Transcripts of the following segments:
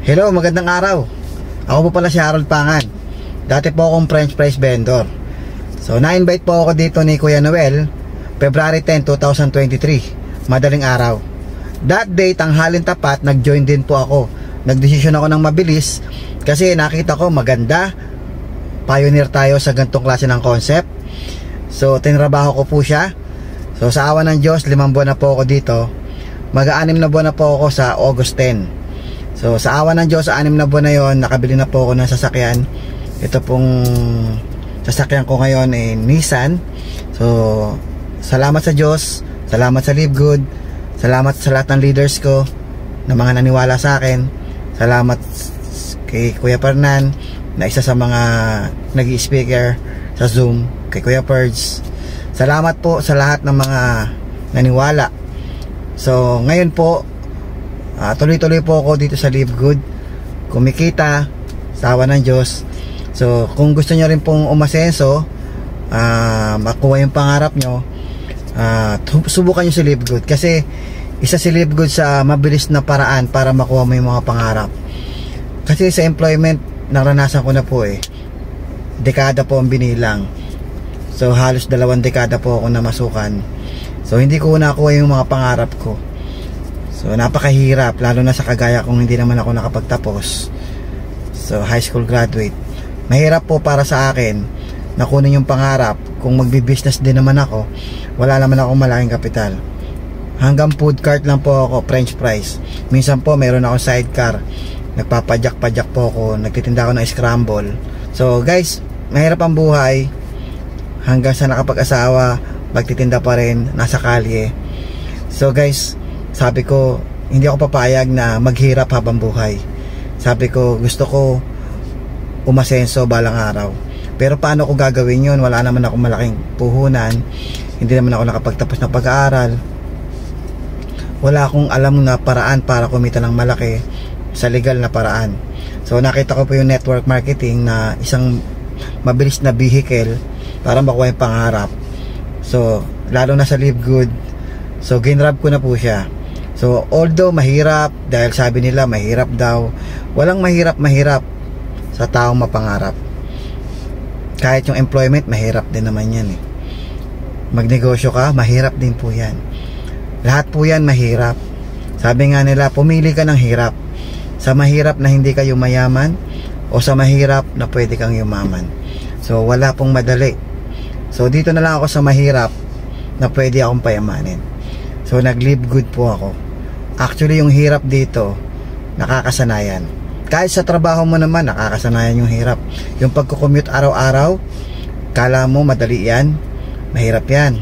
Hello, magandang araw. Ako po pala si Harold Pangan. Dati po akong French fries vendor. So, na-invite po ako dito ni Kuya Noel, February 10, 2023. Madaling araw. That day, tanghalin tapat, nag-join din po ako. Nagdesisyon ako ng mabilis kasi nakita ko maganda. Pioneer tayo sa ganitong klase ng concept. So, tinrabaho ko po siya. So, sa awa ng Diyos, 5 buwan na po ako dito. Mag-6 na buwan na po ako sa August 10. So, sa awa ng Diyos, sa 6 na buwan na yon, nakabili na po ako ng sasakyan. Ito pong sasakyan ko ngayon ay Nissan. So, salamat sa Diyos, salamat sa Live Good, salamat sa lahat ng leaders ko na mga naniwala sa akin. Salamat kay Kuya Fernan na isa sa mga nag-i-speaker sa Zoom, kay Kuya Perds. Salamat po sa lahat ng mga naniwala. So, ngayon po, tuloy-tuloy po ako dito sa Live Good, kumikita sa awa ng Diyos. So, kung gusto nyo rin pong umasenso, makuha yung pangarap nyo, subukan nyo si Live Good. Kasi, isa si Live Good sa mabilis na paraan para makuha mo yung mga pangarap. Kasi sa employment, naranasan ko na po dekada po ang binilang. So, halos 2 dekada po ako namasukan. So, hindi ko nakuha yung mga pangarap ko. So, napakahirap, lalo na sa kagaya kung hindi naman ako nakapagtapos. So, high school graduate. Mahirap po para sa akin na kunin yung pangarap. Kung magbi-business din naman ako, wala naman akong malaking kapital. Hanggang food cart lang po ako, French fries. Minsan po, mayroon ako sidecar. Nagpapadyak-padyak po ako, nagtitinda ako ng scramble. So, guys, mahirap ang buhay. Hanggang sa nakapag-asawa, magtitinda pa rin, nasa kalye. So, guys, sabi ko, hindi ako papayag na maghirap habang buhay. Sabi ko, gusto ko umasenso balang araw. Pero paano ko gagawin yun? Wala naman ako malaking puhunan. Hindi naman ako nakapagtapos ng pag-aaral. Wala akong alam na paraan para kumita ng malaki sa legal na paraan. So, nakita ko po yung network marketing na isang mabilis na vehicle para makuha yung pangarap. So, lalo na sa Live Good. So, ginrab ko na po siya. So, although mahirap, dahil sabi nila mahirap daw, walang mahirap sa taong mapangarap. Kahit yung employment, mahirap din naman yan Magnegosyo ka, mahirap din po yan. Lahat po yan mahirap. Sabi nga nila, pumili ka ng hirap. Sa mahirap na hindi kayo mayaman, o sa mahirap na pwede kang yumaman. So, wala pong madali. So, dito na lang ako sa mahirap na pwede akong payamanin. So, nag-live good po ako. Actually, yung hirap dito, nakakasanayan. Kahit sa trabaho mo naman, nakakasanayan yung hirap. Yung pagkukommute araw-araw, kala mo madali yan, mahirap yan.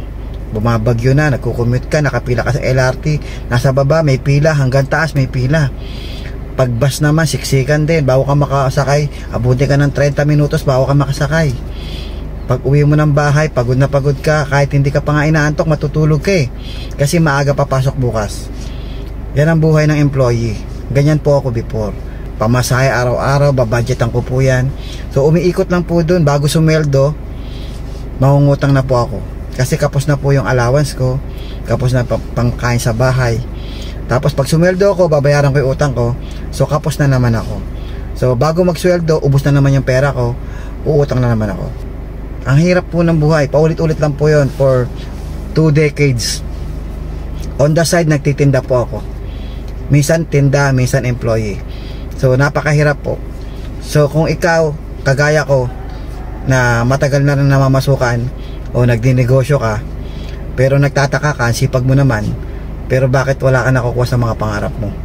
Bumabagyo na, nagkukommute ka, nakapila ka sa LRT, nasa baba may pila, hanggang taas may pila. Pag bus naman, siksikan din, bago ka makasakay, abuti ka ng 30 minutos bago ka makasakay. Pag uwi mo ng bahay, pagod na pagod ka, kahit hindi ka pa nga inaantok, matutulog ka kasi maaga papasok bukas. Yan ang buhay ng employee. Ganyan po ako before. Pamasahe araw-araw, babudgetan ko po yan. So, umiikot lang po dun. Bago sumweldo, mangungutang na po ako. Kasi kapos na po yung allowance ko. Kapos na pangkain sa bahay. Tapos, pag sumweldo ako, babayaran ko yung utang ko. So, kapos na naman ako. So, bago magsweldo, ubos na naman yung pera ko. Uutang na naman ako. Ang hirap po ng buhay. Paulit-ulit lang po yun for 2 decades. On the side, nagtitinda po ako. Minsan tinda, minsan employee. So, napakahirap po. So, kung ikaw, kagaya ko, na matagal na rin namamasukan, o nagdinegosyo ka, pero nagtataka ka, sipag mo naman, pero bakit wala ka nakukuha sa mga pangarap mo?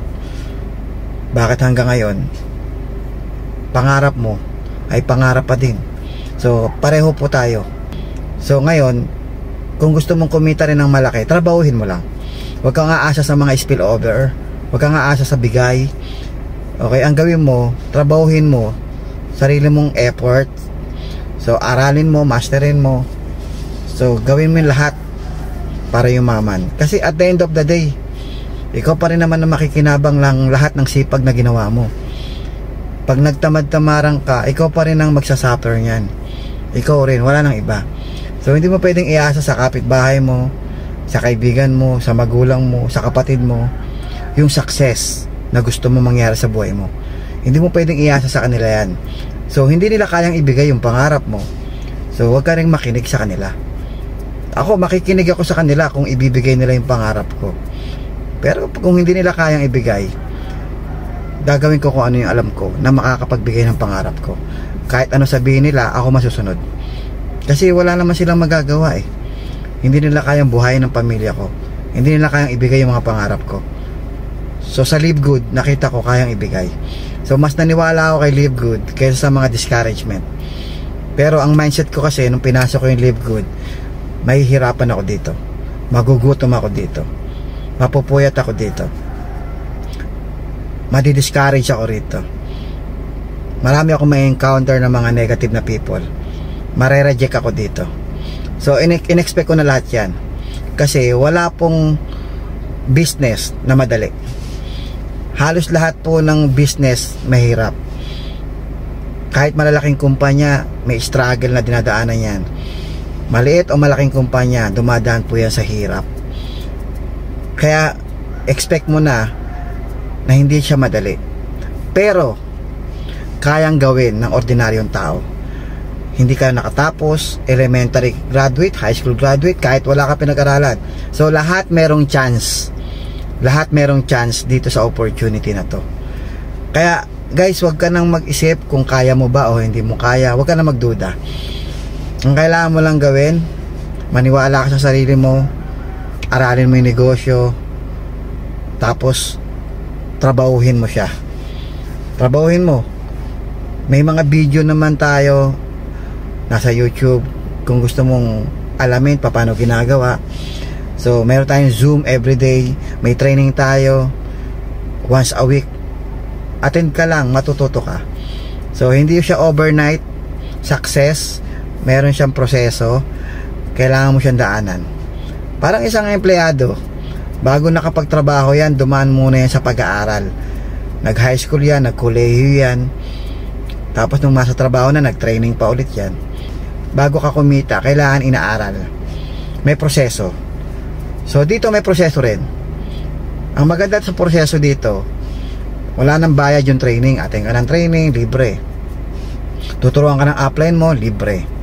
Bakit hanggang ngayon, pangarap mo, ay pangarap pa din? So, pareho po tayo. So, ngayon, kung gusto mong kumita rin ng malaki, trabahuhin mo lang. Huwag kang aasa sa mga spillover. Huwag kang aasa sa bigay. Okay, ang gawin mo, trabahuhin mo sarili mong effort. So, aralin mo, masterin mo. So, gawin mo yung lahat para yumaman. Kasi at the end of the day, ikaw pa rin naman na makikinabang lang lahat ng sipag na ginawa mo. Pag nagtamad-tamarang ka, ikaw pa rin ang magsasuffer niyan. Ikaw rin, wala nang iba. So, hindi mo pwedeng iasa sa kapitbahay mo, sa kaibigan mo, sa magulang mo, sa kapatid mo, yung success na gusto mo mangyari sa buhay mo. Hindi mo pwedeng iasa sa kanila yan. So hindi nila kayang ibigay yung pangarap mo. So huwag ka rin makinig sa kanila. Ako, makikinig ako sa kanila kung ibibigay nila yung pangarap ko. Pero kung hindi nila kayang ibigay, gagawin ko kung ano yung alam ko na makakapagbigay ng pangarap ko. Kahit ano sabihin nila, ako masusunod. Kasi wala naman silang magagawa eh. Hindi nila kayang buhayin ng pamilya ko. Hindi nila kayang ibigay yung mga pangarap ko. So sa Live Good, nakita ko kayang ibigay. So mas naniwala ako kay Live Good kaysa sa mga discouragement. Pero ang mindset ko kasi nung pinasok ko yung Live Good, mahihirapan ako dito. Magugutom ako dito. Mapupuyat ako dito. Madi-discourage ako rito. Marami akong may encounter ng mga negative na people. Mare-reject ako dito. So in-expect ko na lahat yan. Kasi wala pong business na madali. Halos lahat po ng business mahirap. Kahit malalaking kumpanya, may struggle na dinadaanan yan. Maliit o malaking kumpanya, dumadaan po yan sa hirap. Kaya expect mo na hindi siya madali. Pero kayang gawin ng ordinaryong tao. Hindi ka nakatapos, elementary graduate, high school graduate, kahit wala ka pinag-aralan. So lahat merong chance. Lahat merong chance dito sa opportunity na to. Kaya guys, wag ka nang mag-isip kung kaya mo ba o hindi mo kaya. Wag ka nang magduda. Ang kailangan mo lang gawin, maniwala ka sa sarili mo, aralin mo yung negosyo, tapos trabahuhin mo siya. Trabahuhin mo. May mga video naman tayo nasa YouTube kung gusto mong alamin paano ginagawa. So meron tayong Zoom everyday, may training tayo once a week. Attend ka lang, matututo ka. So hindi siya overnight success. Meron siyang proseso. Kailangan mo siyang daanan. Parang isang empleyado, bago nakapagtrabaho yan, dumaan muna yan sa pag-aaral. Nag-high school yan, nag-kolehiyo yan. Tapos nung masa trabaho na, nag-training pa ulit yan. Bago ka kumita, kailangan inaaral. May proseso. So dito may proseso rin. Ang maganda sa proseso dito, wala nang bayad yung training. Ating ka ng training, libre. Tuturuan ka ng upline mo, libre.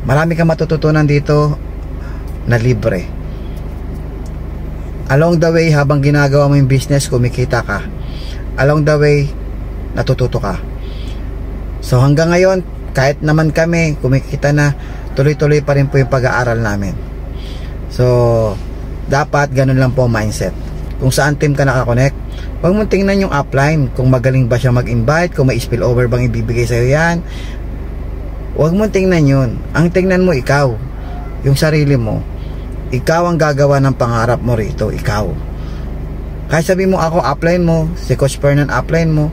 Marami kang matututunan dito na libre. Along the way, habang ginagawa mo yung business, kumikita ka. Along the way, natututo ka. So hanggang ngayon, kahit naman kami kumikita na, tuloy-tuloy pa rin po yung pag-aaral namin. So dapat ganun lang po mindset. Kung saan team ka nakakonect, huwag mong tingnan yung upline, kung magaling ba siya mag-invite, kung may spillover bang ibibigay sa'yo yan. Huwag mong tingnan yun. Ang tingnan mo ikaw, yung sarili mo. Ikaw ang gagawa ng pangarap mo rito. Ikaw. Kahit sabi mo ako upline mo, si Coach Fernan upline mo,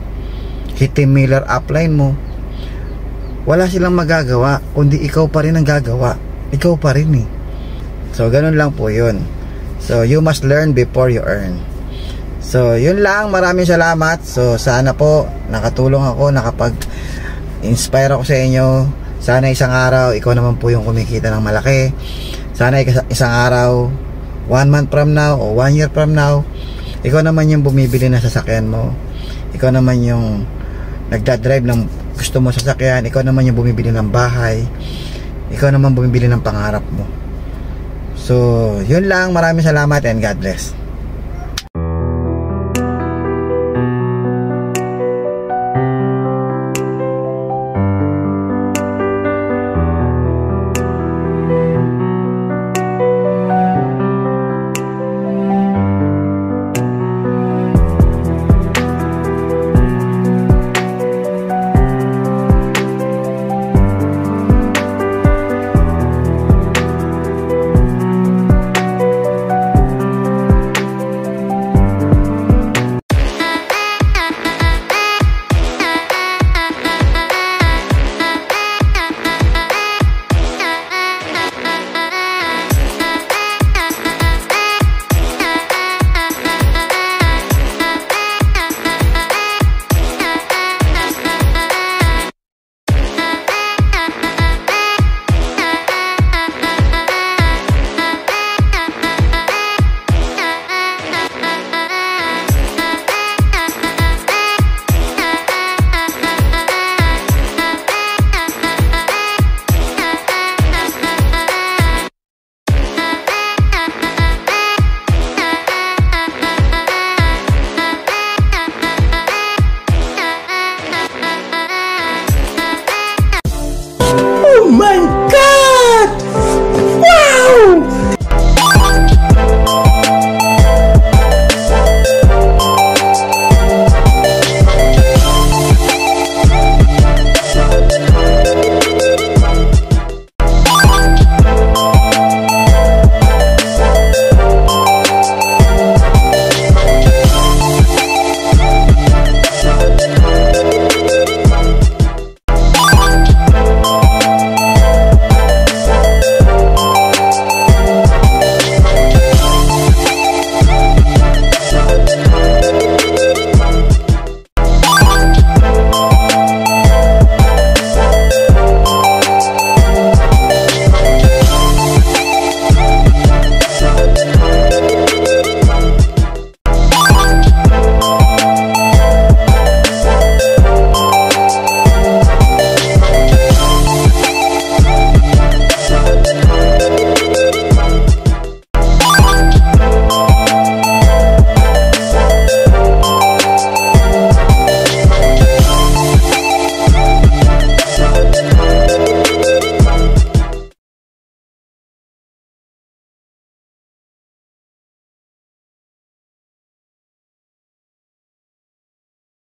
si Tim Miller upline mo, wala silang magagawa kundi ikaw pa rin ang gagawa. Ikaw pa rin eh. So ganun lang po yun. So you must learn before you earn. So yun lang, maraming salamat. So sana po nakatulong ako, nakapag-inspire ako sa inyo. Sana isang araw ikaw naman po yung kumikita ng malaki. Sana isang araw, 1 month from now o 1 year from now, ikaw naman yung bumibili ng sasakyan mo. Ikaw naman yung nagdadrive ng gusto mo sasakyan. Ikaw naman yung bumibili ng bahay. Ikaw naman bumibili ng pangarap mo. So yun lang, maraming salamat and God bless.